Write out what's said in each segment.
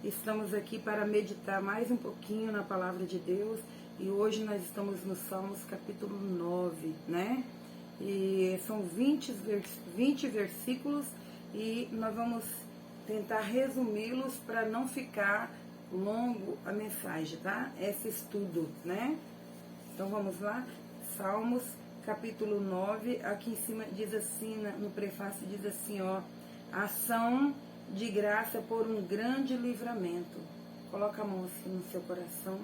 Estamos aqui para meditar mais um pouquinho na palavra de Deus e hoje nós estamos no Salmos capítulo 9, né? E são 20 versículos e nós vamos tentar resumi-los para não ficar longo a mensagem, tá? Esse estudo, né? Então vamos lá, Salmos capítulo 9, aqui em cima diz assim, no prefácio diz assim, ó, ação de graça por um grande livramento. Coloca a mão assim no seu coração.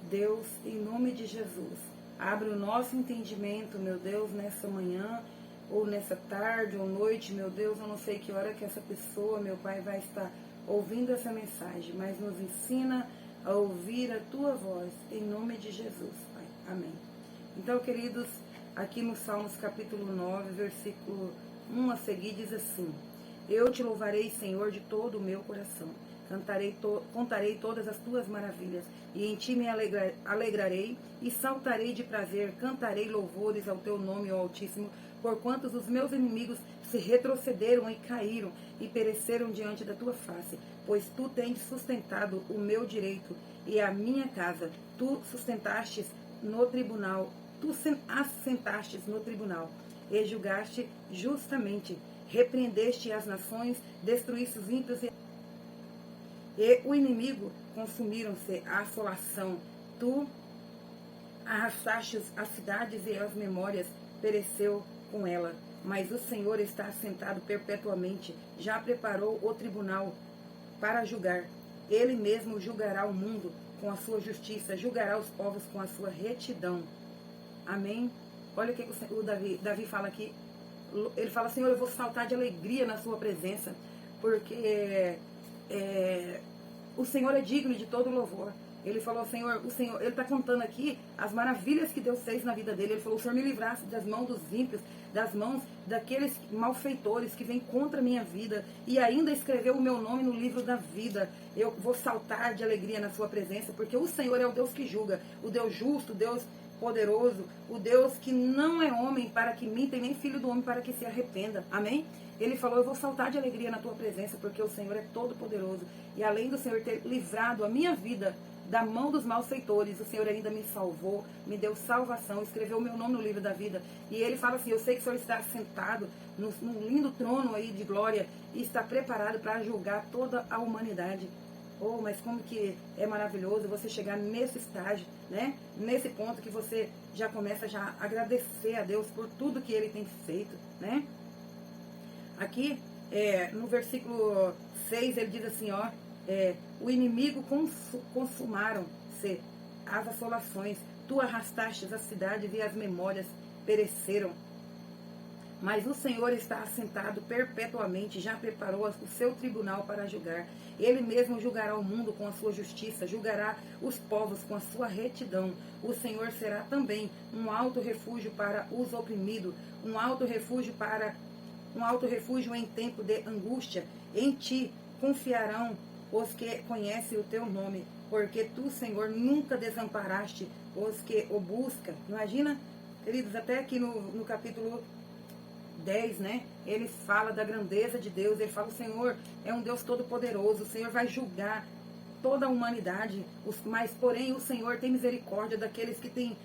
Deus, em nome de Jesus, abre o nosso entendimento, meu Deus, nessa manhã, ou nessa tarde, ou noite, meu Deus, eu não sei que hora que essa pessoa, meu Pai, vai estar ouvindo essa mensagem, mas nos ensina a ouvir a Tua voz, em nome de Jesus, Pai. Amém. Então, queridos, aqui no Salmos capítulo 9, versículo 1 a seguir, diz assim, eu te louvarei, Senhor, de todo o meu coração. Contarei todas as tuas maravilhas, e em ti me alegrarei e saltarei de prazer, cantarei louvores ao teu nome, ó Altíssimo, porquanto os meus inimigos se retrocederam e caíram e pereceram diante da tua face, pois tu tens sustentado o meu direito e a minha casa, tu sustentastes no tribunal, tu assentastes no tribunal e julgaste justamente, repreendeste as nações, destruíste os ímpios e o inimigo consumiram-se a assolação. Tu arrastaste as cidades e as memórias pereceu com ela. Mas o Senhor está assentado perpetuamente, já preparou o tribunal para julgar. Ele mesmo julgará o mundo com a sua justiça, julgará os povos com a sua retidão. Amém? Olha o que o Davi fala aqui. Ele fala, Senhor, eu vou saltar de alegria na sua presença, porque o Senhor é digno de todo louvor. Ele falou, o Senhor, ele está contando aqui as maravilhas que Deus fez na vida dele. Ele falou, o Senhor me livrasse das mãos dos ímpios, das mãos daqueles malfeitores que vêm contra a minha vida, e ainda escreveu o meu nome no livro da vida. Eu vou saltar de alegria na sua presença, porque o Senhor é o Deus que julga, o Deus justo, o Deus poderoso, o Deus que não é homem para que minta, e nem filho do homem para que se arrependa. Amém? Ele falou, eu vou saltar de alegria na tua presença, porque o Senhor é todo poderoso, e além do Senhor ter livrado a minha vida da mão dos malfeitores, o Senhor ainda me salvou, me deu salvação, escreveu o meu nome no livro da vida. E ele fala assim, eu sei que o Senhor está sentado num lindo trono aí de glória, e está preparado para julgar toda a humanidade. Oh, mas como que é maravilhoso você chegar nesse estágio, né? Nesse ponto que você já começa a agradecer a Deus por tudo que Ele tem feito, né? Aqui, no versículo 6, ele diz assim, ó, o inimigo consumaram-se as assolações, tu arrastaste as cidades e as memórias pereceram. Mas o Senhor está assentado perpetuamente, já preparou o seu tribunal para julgar. Ele mesmo julgará o mundo com a sua justiça, julgará os povos com a sua retidão. O Senhor será também um alto refúgio para os oprimidos, um alto refúgio em tempo de angústia. Em ti confiarão os que conhecem o teu nome, porque tu, Senhor, nunca desamparaste os que o buscam. Imagina, queridos, até aqui no capítulo 10, né? Ele fala da grandeza de Deus, ele fala, o Senhor é um Deus todo-poderoso, o Senhor vai julgar toda a humanidade, mas porém o Senhor tem misericórdia daqueles que têm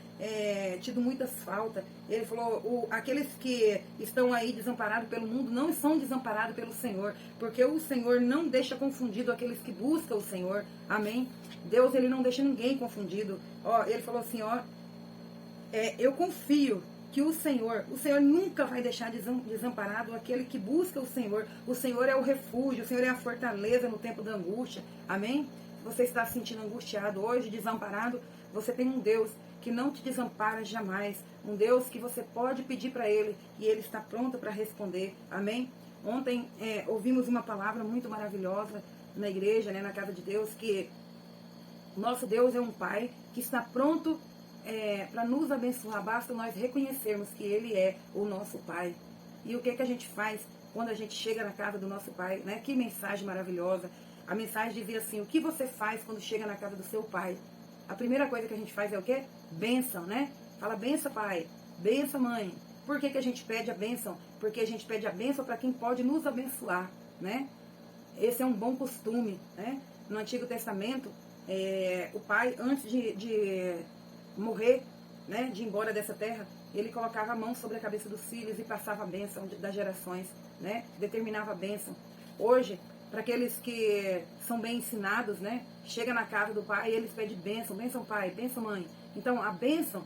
tido muitas faltas. Ele falou, aqueles que estão aí desamparados pelo mundo não são desamparados pelo Senhor, porque o Senhor não deixa confundido aqueles que buscam o Senhor. Amém? Deus, ele não deixa ninguém confundido. Ó, ele falou assim, ó, eu confio que o Senhor nunca vai deixar desamparado aquele que busca o Senhor. O Senhor é o refúgio, o Senhor é a fortaleza no tempo da angústia. Amém? Se você está se sentindo angustiado hoje, desamparado, você tem um Deus que não te desampara jamais. Um Deus que você pode pedir para Ele e Ele está pronto para responder. Amém? Ontem ouvimos uma palavra muito maravilhosa na igreja, né, na casa de Deus, que nosso Deus é um Pai que está pronto para nos abençoar. Basta nós reconhecermos que Ele é o nosso Pai. E o que a gente faz quando a gente chega na casa do nosso Pai, né? Que mensagem maravilhosa. A mensagem dizia assim, o que você faz quando chega na casa do seu Pai? A primeira coisa que a gente faz é o quê? Bênção, né? Fala, benção, Pai, benção, mãe. Por que a gente pede a bênção? Porque a gente pede a bênção para quem pode nos abençoar, né? esse é um bom costume, né? No Antigo Testamento, o pai, antes de morrer, né, de ir embora dessa terra, ele colocava a mão sobre a cabeça dos filhos e passava a bênção das gerações, né? Determinava a bênção. Hoje, para aqueles que são bem ensinados, né? Chega na casa do pai e eles pedem bênção, bênção pai, bênção mãe. Então, a bênção,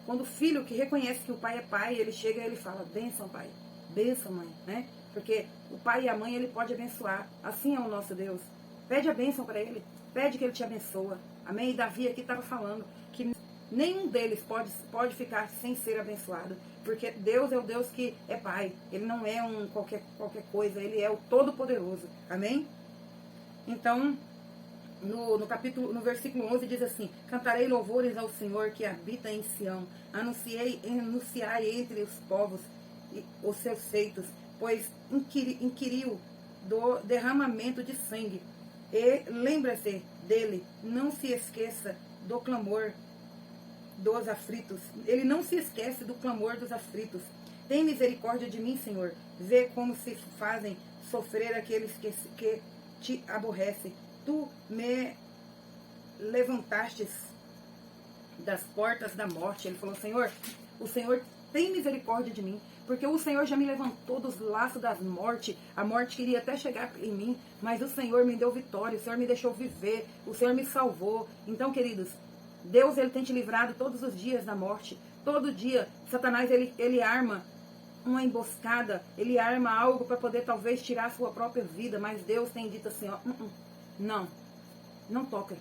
quando o filho que reconhece que o pai é pai, ele chega e ele fala, bênção pai, bênção mãe, né? Porque o pai e a mãe, ele pode abençoar. Assim é o nosso Deus. Pede a bênção para ele, pede que ele te abençoa. Amém? E Davi aqui estava falando que nenhum deles pode ficar sem ser abençoado. Porque Deus é o Deus que é pai. Ele não é qualquer coisa, ele é o Todo-Poderoso. Amém? Então, no versículo 11 diz assim, cantarei louvores ao Senhor que habita em Sião, anunciai entre os povos os seus feitos, pois inquiriu do derramamento de sangue, e lembra-se dele, não se esqueça do clamor dos aflitos. Ele não se esquece do clamor dos aflitos. Tem misericórdia de mim, Senhor. Vê como se fazem sofrer aqueles que te aborrecem. Tu me levantastes das portas da morte. Ele falou, Senhor, o Senhor tem misericórdia de mim, porque o Senhor já me levantou dos laços da morte. A morte queria até chegar em mim, mas o Senhor me deu vitória, o Senhor me deixou viver, o Senhor me salvou. Então, queridos, Deus, ele tem te livrado todos os dias da morte. Todo dia, Satanás, ele arma uma emboscada, ele arma algo para poder talvez tirar a sua própria vida, mas Deus tem dito assim, ó, não toca,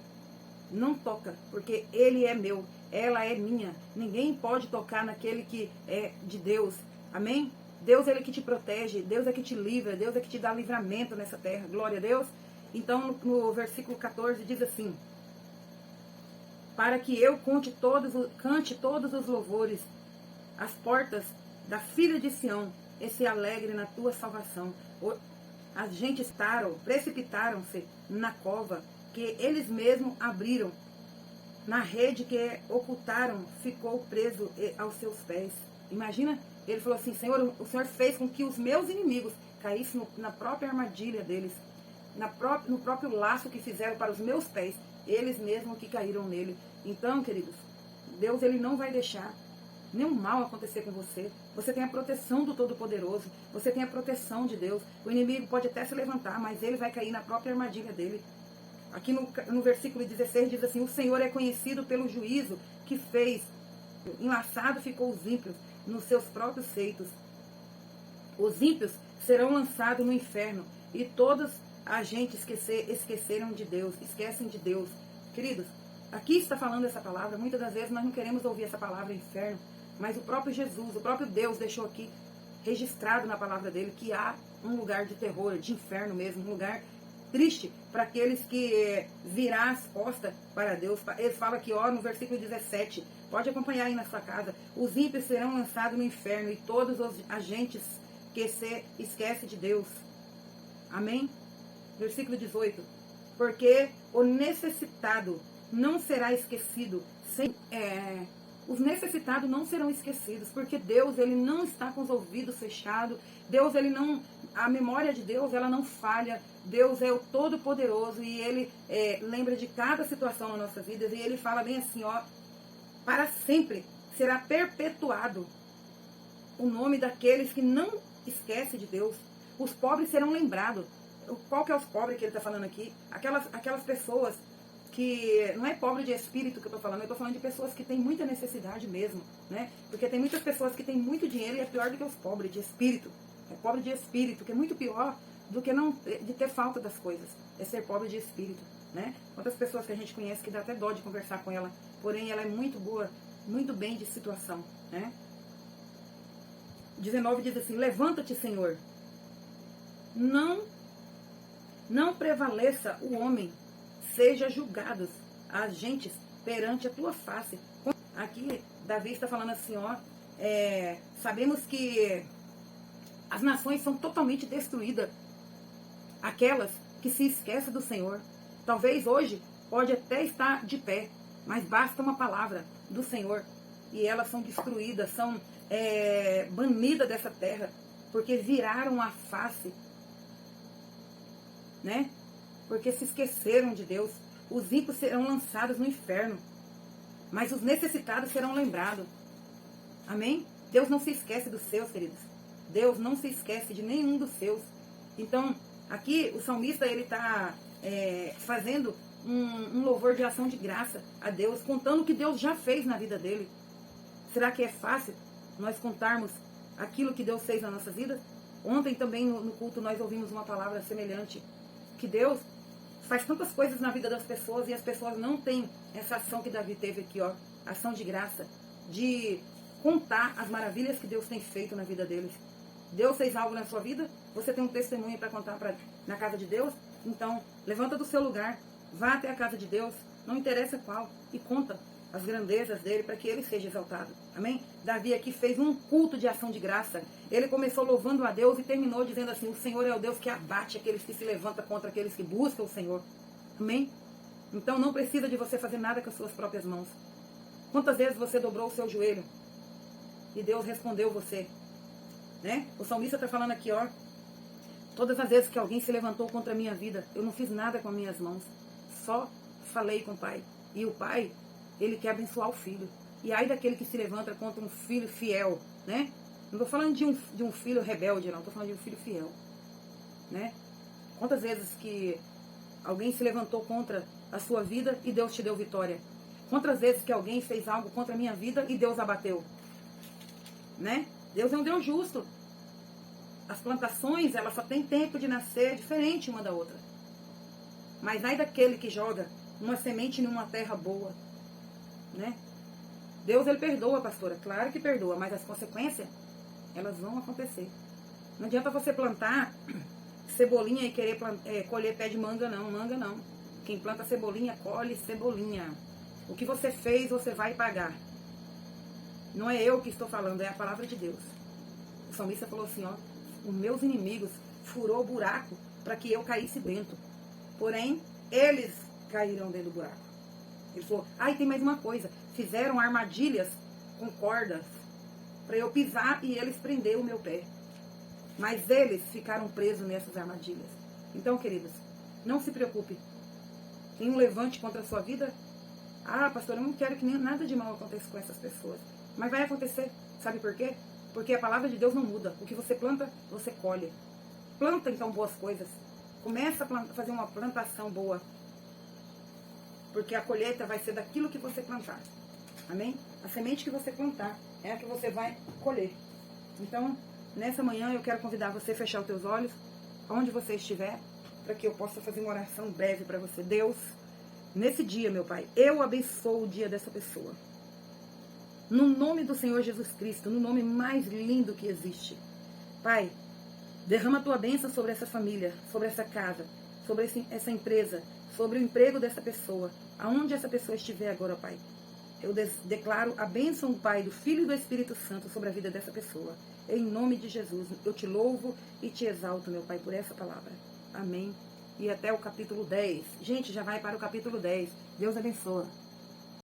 não toca, porque ele é meu, ela é minha. Ninguém pode tocar naquele que é de Deus. Amém? Deus, ele é que te protege, Deus é que te livra, Deus é que te dá livramento nessa terra. Glória a Deus. Então, no versículo 14 diz assim, para que eu cante todos os louvores, as portas da filha de Sião, e se alegre na tua salvação. As gentes precipitaram-se na cova, que eles mesmos abriram. Na rede que ocultaram, ficou preso aos seus pés. Imagina, ele falou assim, Senhor, o Senhor fez com que os meus inimigos caíssem na própria armadilha deles, no próprio laço que fizeram para os meus pés, eles mesmos que caíram nele. Então, queridos, Deus, ele não vai deixar nenhum mal acontecer com você. Você tem a proteção do Todo-Poderoso, você tem a proteção de Deus. O inimigo pode até se levantar, mas ele vai cair na própria armadilha dele. Aqui no versículo 16 diz assim, o Senhor é conhecido pelo juízo que fez, enlaçado ficou os ímpios nos seus próprios feitos. Os ímpios serão lançados no inferno, e todos a gente esquecem de Deus. Queridos, aqui está falando essa palavra, muitas das vezes nós não queremos ouvir essa palavra inferno, mas o próprio Jesus, o próprio Deus deixou aqui registrado na palavra dele que há um lugar de terror, de inferno mesmo, um lugar triste para aqueles que virar as costas para Deus. Ele fala aqui, ó, no versículo 17, pode acompanhar aí na sua casa, os ímpios serão lançados no inferno, e todos os agentes que se esquecem de Deus. Amém? Versículo 18, porque o necessitado não será esquecido, os necessitados não serão esquecidos, porque Deus, ele não está com os ouvidos fechados. Deus, ele não, a memória de Deus, ela não falha. Deus é o Todo-Poderoso, e ele lembra de cada situação na nossa vida, e ele fala bem assim, ó, para sempre será perpetuado o nome daqueles que não esquecem de Deus. Os pobres serão lembrados. Qual que é os pobres que ele está falando aqui? Aquelas pessoas que não é pobre de espírito que eu estou falando, eu estou falando de pessoas que têm muita necessidade mesmo, né? Porque tem muitas pessoas que têm muito dinheiro e é pior do que os pobres de espírito. É pobre de espírito, que é muito pior do que não de ter falta das coisas. É ser pobre de espírito, né? Quantas pessoas que a gente conhece que dá até dó de conversar com ela, porém ela é muito boa, muito bem de situação, né? 19 diz assim, levanta-te, Senhor. Não prevaleça o homem, seja julgados as gentes perante a tua face. Aqui, Davi está falando assim, ó, sabemos que as nações são totalmente destruídas, aquelas que se esquecem do Senhor. Talvez hoje pode até estar de pé, mas basta uma palavra do Senhor e elas são destruídas, são banidas dessa terra, porque viraram a face né? Porque se esqueceram de Deus. Os ricos serão lançados no inferno, mas os necessitados serão lembrados. Amém? Deus não se esquece dos seus, queridos. Deus não se esquece de nenhum dos seus. Então, aqui o salmista, ele está fazendo um louvor de ação de graça a Deus, contando o que Deus já fez na vida dele. Será que é fácil nós contarmos aquilo que Deus fez na nossa vida? Ontem também no culto nós ouvimos uma palavra semelhante, que Deus faz tantas coisas na vida das pessoas e as pessoas não têm essa ação que Davi teve aqui, ó, ação de graça, de contar as maravilhas que Deus tem feito na vida deles. Deus fez algo na sua vida? Você tem um testemunho para contar na casa de Deus? Então, levanta do seu lugar, vá até a casa de Deus, não interessa qual, e conta as grandezas dele para que ele seja exaltado. Amém? Davi aqui fez um culto de ação de graça. Ele começou louvando a Deus e terminou dizendo assim: o Senhor é o Deus que abate aqueles que se levantam contra aqueles que buscam o Senhor. Amém? Então não precisa de você fazer nada com as suas próprias mãos. Quantas vezes você dobrou o seu joelho e Deus respondeu você? Né? O salmista está falando aqui, ó: todas as vezes que alguém se levantou contra a minha vida, eu não fiz nada com as minhas mãos, só falei com o Pai. E o Pai, ele quer abençoar o filho. E ai daquele que se levanta contra um filho fiel, né? Não estou falando de um filho rebelde, não. Estou falando de um filho fiel, né? Quantas vezes que alguém se levantou contra a sua vida e Deus te deu vitória? Quantas vezes que alguém fez algo contra a minha vida e Deus abateu? Né? Deus é um Deus justo. As plantações, elas só têm tempo de nascer diferente uma da outra. Mas ai daquele que joga uma semente em uma terra boa, né? Deus, ele perdoa, pastora. Claro que perdoa, mas as consequências, elas vão acontecer. Não adianta você plantar cebolinha e querer colher pé de manga, não. Manga, não. Quem planta cebolinha, colhe cebolinha. O que você fez, você vai pagar. Não é eu que estou falando, é a palavra de Deus. O salmista falou assim, ó: os meus inimigos furou o buraco para que eu caísse dentro. Porém, eles caíram dentro do buraco. Ele falou: e tem mais uma coisa. Fizeram armadilhas com cordas para eu pisar e eles prenderam o meu pé. Mas eles ficaram presos nessas armadilhas. Então, queridos, não se preocupe. Tem um levante contra a sua vida? Pastor, eu não quero que nada de mal aconteça com essas pessoas. Mas vai acontecer. Sabe por quê? Porque a palavra de Deus não muda. O que você planta, você colhe. Planta, então, boas coisas. Começa a fazer uma plantação boa. Porque a colheita vai ser daquilo que você plantar. Amém? A semente que você plantar é a que você vai colher. Então, nessa manhã eu quero convidar você a fechar os teus olhos, onde você estiver, para que eu possa fazer uma oração breve para você. Deus, nesse dia, meu Pai, eu abençoo o dia dessa pessoa. No nome do Senhor Jesus Cristo, no nome mais lindo que existe. Pai, derrama a tua bênção sobre essa família, sobre essa casa, sobre essa empresa, sobre o emprego dessa pessoa, aonde essa pessoa estiver agora, Pai. Eu declaro a bênção do Pai, do Filho e do Espírito Santo sobre a vida dessa pessoa. Em nome de Jesus, eu te louvo e te exalto, meu Pai, por essa palavra. Amém. E até o capítulo 10. Gente, já vai para o capítulo 10. Deus abençoe.